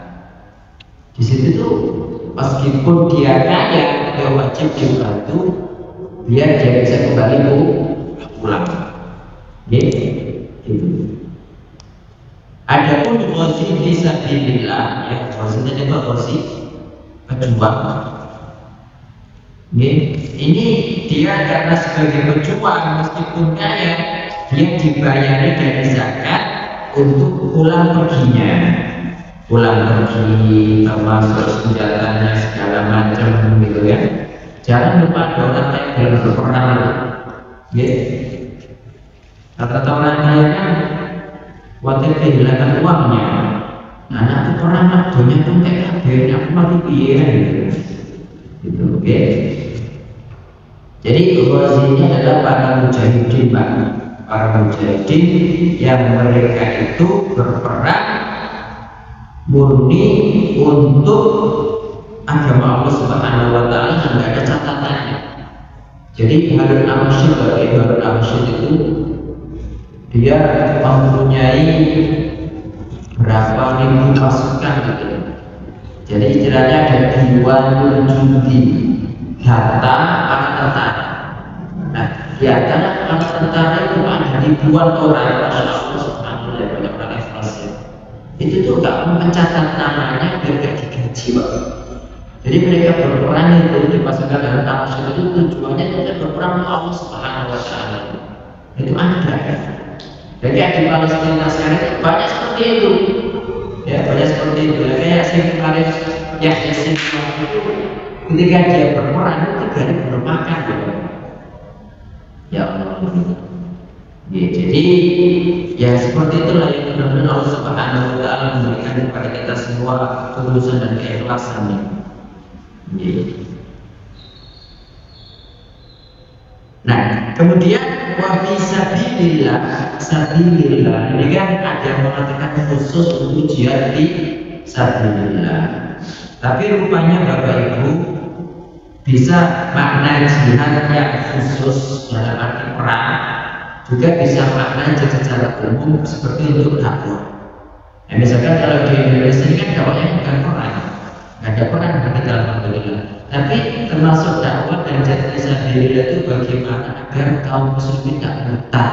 di situ tuh meskipun dia kaya, dia wajib dibantu biar dia bisa kembali pulang. Gitu. Adapun ghazi fisabilillah, ya ghazi itu ghazi pejuang. Ini dia karena sebagai pejuang meskipun kaya, dia dibayari dari zakat untuk pulang perginya, pulang pergi termasuk senjatanya segala macam gitu ya. Jangan lupa ada orang yang dalam berperang, kata orang kaya kan waktu kehilangan uangnya, anak orang adonya tuh kayak kabehnya aku mati piye gitu, oke. Jadi ghazi ini adalah para mujahidin, Pak. Para mujahidin yang mereka itu berperang murni untuk agama Allah Subhanahu wa taala dan tidak ada catatannya. Jadi Harun al-Rashid itu dia mempunyai berapa ribu pasukan gitu. Jadi istilahnya ada diwan jundi data para tentara. Nah, di antara para tentara itu ada ribuan orang, Masya Allah Subhanallah, banyak orang ikhlas ya. Itu tuh gak mencatat namanya biar gak digaji Pak. Jadi mereka berperang itu di pasukan Harun al-Rashid itu tujuannya untuk berperang untuk Allah Subhanahu wa taala. Itu ada kan. Jadi di Palestina sekarang banyak seperti itu, ya banyak seperti itu. Kayak kemarin Yasin itu, ketika dia berperang itu 3 hari belum makan, ya Allah. Ya, jadi ya seperti itulah yang benar-benar Allah Subhanahu wa taala memberikan kepada kita semua ketulusan dan keikhlasan. Ya. Nah, kemudian wa fi sabilillah ini kan ada yang mengatakan khusus untuk jihad di sabilillah. Tapi rupanya Bapak Ibu bisa makna jihad yang khusus dalam arti perang, juga bisa makna secara umum seperti untuk dakwah. Nah, misalkan kalau di Indonesia ini kan dakwahnya bukan perang, nggak ada perang bagi dalam alhamdulillah. Tapi termasuk dakwah dan jihad fisabilillah itu bagaimana agar kaum muslimin tidak buta,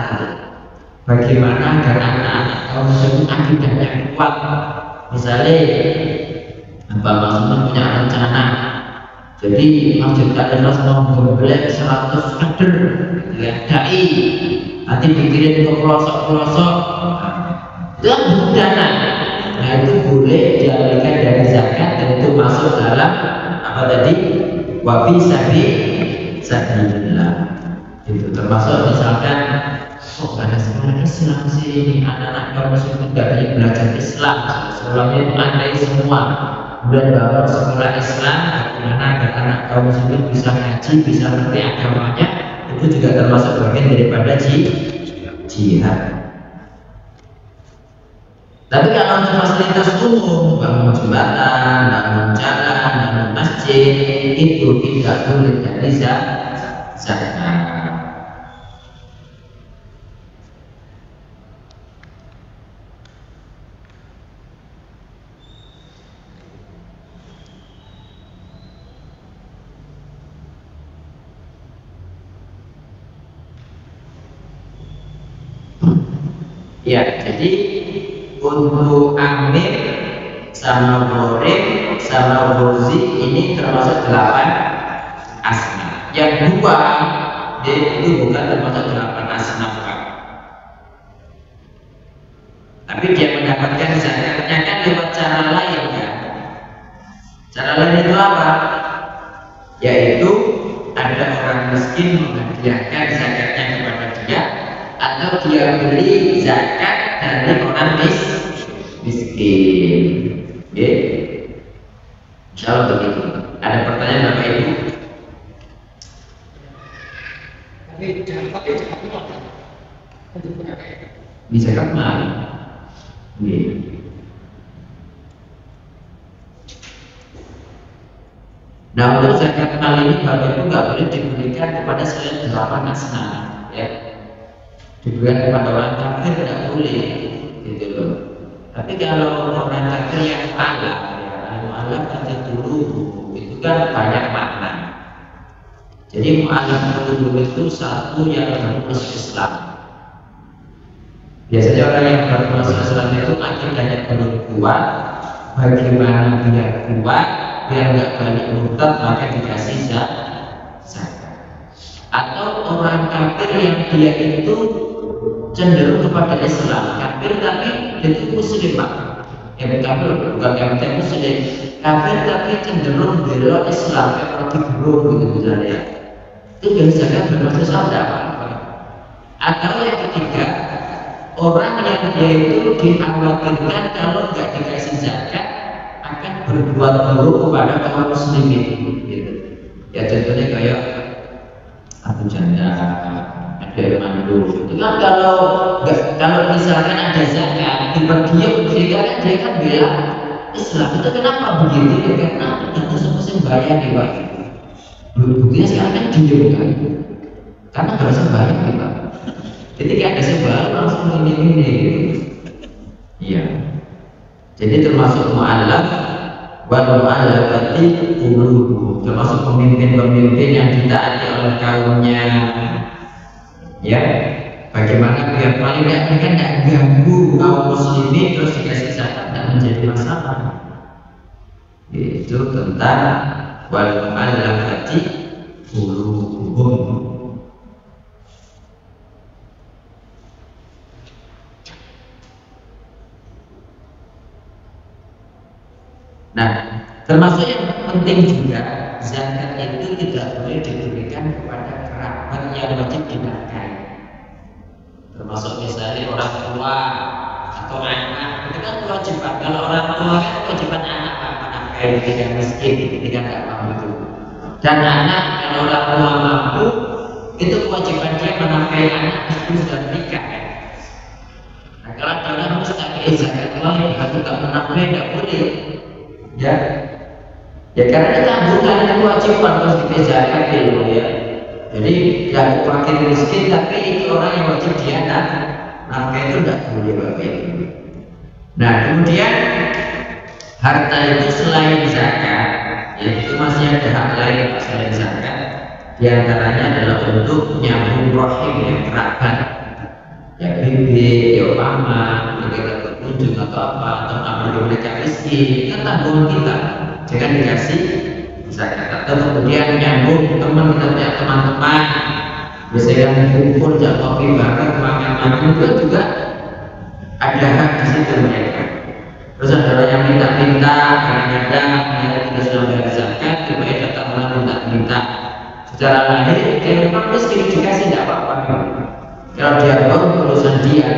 bagaimana agar anak-anak kaum muslimin akidahnya kuat. Misalnya Bapak Masud punya rencana, jadi Masjid Al-Ikhlas mau membelah 100 kader, ya, dai, nanti dikirim ke pelosok-pelosok, itu kan budana. Nah itu boleh dialihkan dari zakat dan itu masuk dalam apa tadi? Wa fi sabilillah. Itu termasuk misalkan ada sekolah Islam sih, anak-anak kaum muslimin tidak banyak belajar Islam, sekolahnya itu andai semua. Kemudian bangun sekolah Islam, bagaimana agar anak kaum muslimin bisa ngaji, bisa mengerti agamanya, itu juga termasuk bagian daripada jihad. Tapi kalau untuk fasilitas umum, bangun jembatan, bangun jalan, bangun masjid, itu tidak boleh dari zakat. Ya, jadi untuk amir sama murid sama bozi ini termasuk 8 asnaf. Yang 2 itu bukan termasuk 8 asnaf, tapi dia mendapatkan zakatnya kan lewat cara lain kan. Cara lain itu apa? Yaitu ada orang miskin menghadiahkan zakatnya kepada dia, atau dia beli zakat dari orang miskin. Oke, insya Allah begitu. Ada pertanyaan Bapak Ibu? Di zakat mal. Nah, untuk zakat mal ini Bapak Ibu nggak boleh diberikan kepada selain 8 asnaf, ya. Diberikan kepada orang kafir tidak boleh, gitu loh. Tapi kalau orang kafir yang alam, ya, alam kata dulu itu kan banyak makna. Jadi mu'alaf dulu itu satu yang baru masuk Islam. Biasanya orang yang baru masuk Islam itu akidahnya belum kuat. Bagaimana biar kuat, biar nggak balik murtad, maka dikasih zakat. Atau orang kafir yang dia itu cenderung kepada Islam, kafir tapi itu muslim pak. Yang kafir bukan kafir muslim, kafir tapi cenderung belok Islam, kayak orang Tigrun gitu misalnya. Itu dari zakat bermaksud ada apa-apa. Atau yang ketiga, orang yang dia itu dikhawatirkan kalau nggak dikasih zakat akan berbuat buruk kepada kaum muslimin, gitu. Ya contohnya kayak Abu Jandal, ada mandul. Itu kan kalau misalkan ada zakat dibagi dia kan bilang Islam itu kenapa begitu? Ya karena itu musim bayar di Pak. Buktinya sekarang kan diem kan, karena nggak usah bayar nih Pak. Jadi kayak ada sebab langsung ini. Iya. Jadi termasuk mu'allaf wa mu'allafati qulubuhum, termasuk pemimpin-pemimpin yang ditaati oleh kaumnya. Ya, bagaimana biar paling tidak mereka tidak ganggu kaum muslimin terus dikasih zakat tidak menjadi masalah. Itu tentang wal mu'allafati qulubuhum. Nah, termasuk yang penting juga zakat itu tidak boleh diberikan kepada kerabat yang wajib dinafkahi. Termasuk misalnya orang tua atau anak, itu kan kewajiban. Kalau orang tua kan kewajiban anak menafkahi yang miskin ketika tidak mampu. Dan anak kalau orang tua mampu, itu kewajiban dia menafkahi anak itu sudah menikah. Nah, kalau dalam mustahil zakat Allah itu tak menafkahi tidak boleh. Ya karena kita bukan kewajiban harus kita zakat dulu ya. Jadi yang fakir miskin tapi itu orang yang wajib dia nafkah itu tidak boleh Bapak. Nah kemudian harta itu selain zakat, yaitu masih ada hak lain selain zakat. Di antaranya adalah untuk nyambung rahim yang kerabat, ya bibi, ya paman, kita berkunjung atau apa, atau amal mereka miskin, kan tanggungan kita. Jangan dikasih zakat. Atau kemudian nyambung teman, kita punya teman-teman, biasanya kumpul, jam kopi bareng, makan juga ada hak di situ mereka. Terus ada yang minta-minta, kadang-kadang dia tidak sudah bayar zakat, tiba-tiba datang orang minta-minta. Secara lahir, dia memang miskin dikasih tidak apa-apa. Kalau dia tahu urusan dia,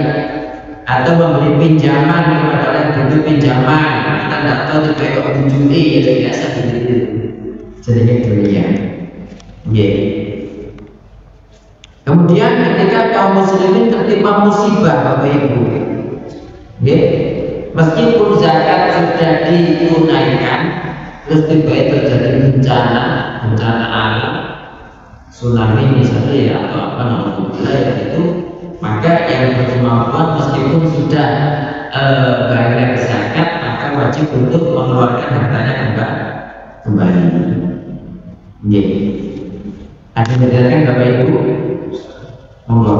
atau memberi pinjaman kepada orang yang butuh pinjaman, kita tidak tahu tidak kok menjudi, ya biasa begitu. Jadinya dunia. Kemudian ketika kaum muslimin tertimpa musibah Bapak Ibu, meskipun zakat sudah ditunaikan, terus tiba-tiba terjadi bencana alam, tsunami misalnya ya, atau apa namanya itu, maka yang berkemampuan meskipun sudah bayar zakat, maka wajib untuk mengeluarkan hartanya kembali. Ada yang menjelaskan Bapak Ibu? Monggo.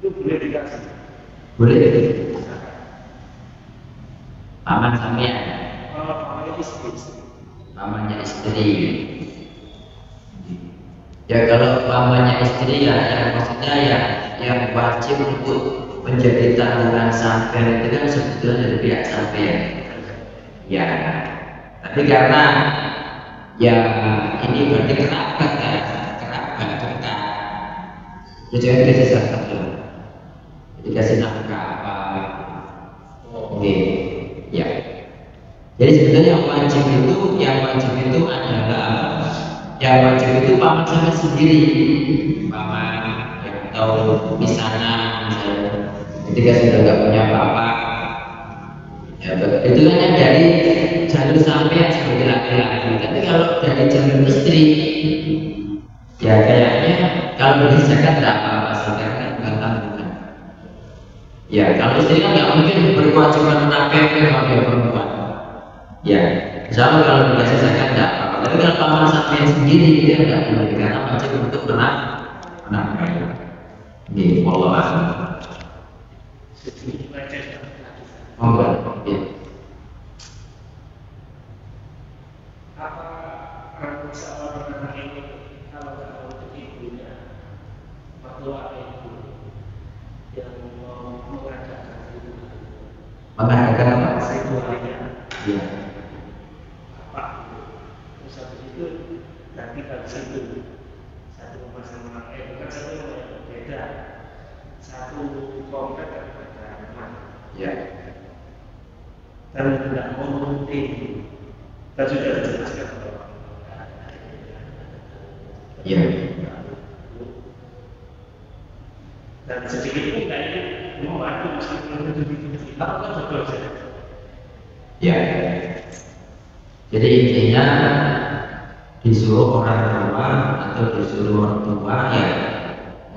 itu boleh dikasih. Boleh. Paman sampean. Pamannya istri. Pamannya istri. Ya kalau pamannya istri ya, maksudnya ya yang wajib untuk menjadi tanggungan sampean itu kan sebetulnya dari pihak sampean. Ya. Tapi karena ya ini berarti kerabat ya, kerabat dekat. Ya jangan kasih satu. Dikasih nafkah apa? Oke. Ya. Jadi sebetulnya yang wajib itu adalah yang wajib itu paman sampean sendiri, paman yang tahu misalnya ketika sudah nggak punya bapak, ya itu kan yang dari jalur sampean sebagai laki-laki. Tapi kalau dari jalur istri, ya kayaknya kalau beri zakat tidak apa-apa sih, karena bukan tanggungan. Ya kalau istri kan nggak mungkin berkewajiban menafkahi kalau dia perempuan. Ya, misalnya kalau dikasih zakat tidak apa-apa. Tapi kalau paman sampean sendiri dia tidak boleh karena wajib untuk menafkahi. Ini Allah a'lam. Apa seorang anak ini kalau tidak untuk ibunya, mertua ibu yang mengadakan itu, Mengadakan apa? ritualnya, Iya. apa? Terus habis itu nanti kalau situ satu rumah sama bukan satu rumah beda, satu komplek berbeda rumah. Ya. Dan tidak menuruti, dan sudah dijelaskan bahwa Ya. dan sedikit pun kayaknya membantu meskipun itu apa kan betul saja. Ya. Jadi intinya disuruh orang tua atau disuruh orang tua ya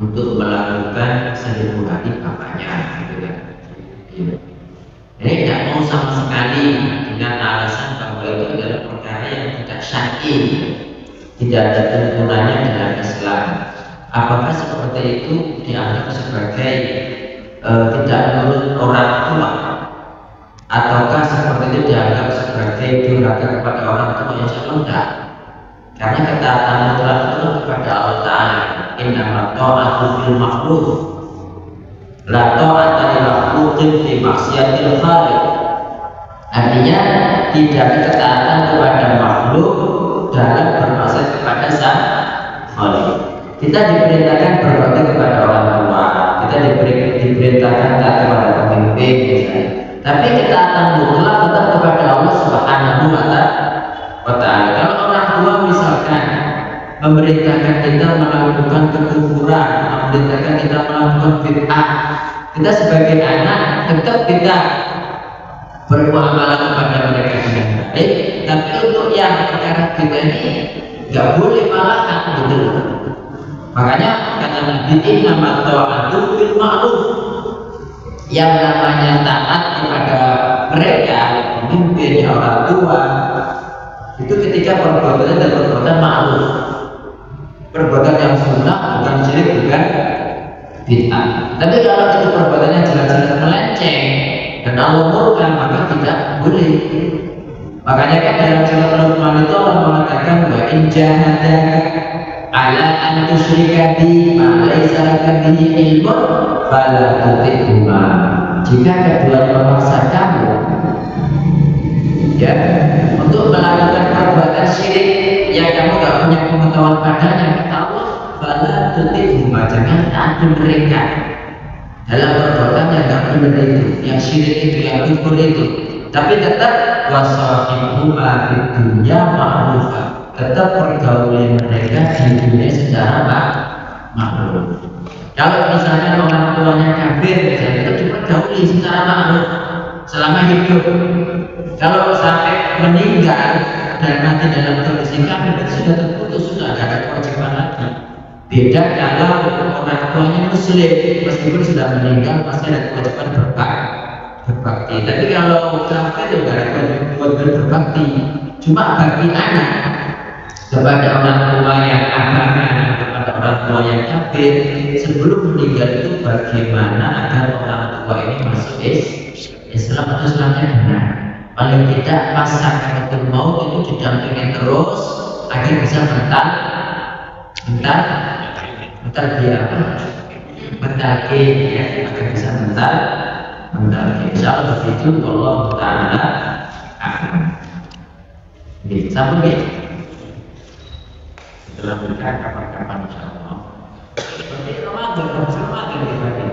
untuk melakukan seribu hari bapaknya, gitu kan. Ya. Ini tidak mau sama sekali dengan alasan bahwa itu adalah perkara yang tidak syar'i, tidak ada tuntunannya dalam Islam. Apakah seperti itu dianggap sebagai tidak menurut orang tua, ataukah seperti itu dianggap sebagai durhaka kepada orang tua? Ya Allah enggak, karena ketaatan mutlak itu kepada Allah Taala. Innama ta'atu fil ma'ruf la ta'ata li makhluqin fi maksiatil khaliq. Artinya tidak ada ketaatan kepada makhluk dalam bermaksiat kepada sang khaliq. Kita diperintahkan berbakti kepada orang tua, kita diperintahkan taat kepada pemimpin misalnya. Tapi ketaatan mutlak tetap kepada Allah Subhanahu wa Ta'ala. Kalau orang tua misalkan memerintahkan kita melakukan kekufuran, memerintahkan kita melakukan bid'ah, kita sebagai anak tetap kita bermuamalah kepada mereka dengan baik. Tapi untuk yang perkara kita ini nggak boleh malahan, gitu. Makanya kata Nabi, innama ta'atu bil ma'ruf. Yang namanya taat kepada mereka, pemimpin, orang tua, itu ketika perbuatan dan perbuatan ma'ruf, perbuatan yang sunnah, bukan syirik, bukan bid'ah. Tapi kalau itu perbuatannya jelas-jelas melenceng dan Allah murka, maka tidak boleh. Makanya kan dalam surat Luqman itu Allah mengatakan wa in jahadaka ala an tusyrika bi ma laysa laka bihi ilmun fala tuti'huma. Jika keduanya memaksa kamu ya untuk melakukan perbuatan syirik yang kamu tidak punya pengetahuan padanya, kata Allah, fala tuti'huma, jangan taati mereka dalam perbuatan yang tidak benar itu, yang syirik itu, yang kufur itu. Tapi tetap wasahibhuma fid dunya ma'rufa, tetap pergaulan mereka di dunia secara ma'ruf. Kalau misalnya orang tuanya kafir, misalnya itu dipergauli secara ma'ruf selama hidup. Kalau sampai meninggal dan mati dalam kondisi kafir, itu sudah terputus, sudah tidak ada kewajiban lagi. Beda kalau orang tuanya muslim, meskipun sudah meninggal masih ada kewajiban berbakti. Tapi kalau kafir juga ada kewajiban berbakti. Cuma bagi anak kepada orang tua yang agama, kepada kepada orang tua yang kafir sebelum meninggal itu bagaimana agar orang tua ini masuk Islam atau Islamnya benar. Paling tidak pas sakaratul maut itu didampingi terus agar bisa mental dia mentaki ya, agar bisa mentaki. Insyaallah begitu. Allah Taala ini sama gitu. Setelah berkah kapan-kapan insyaallah. Seperti Ramadan kita.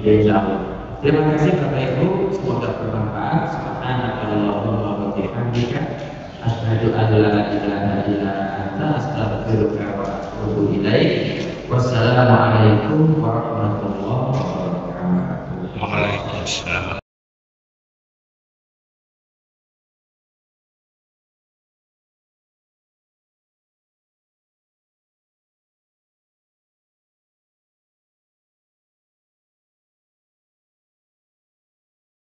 Insyaallah. Terima kasih Bapak Ibu, semoga bermanfaat. Subhanallahumma wa bihamdika asyhadu an la ilaha illa anta astaghfiruka wa atubu ilaik. Wassalamualaikum warahmatullahi wabarakatuh. Waalaikumsalam.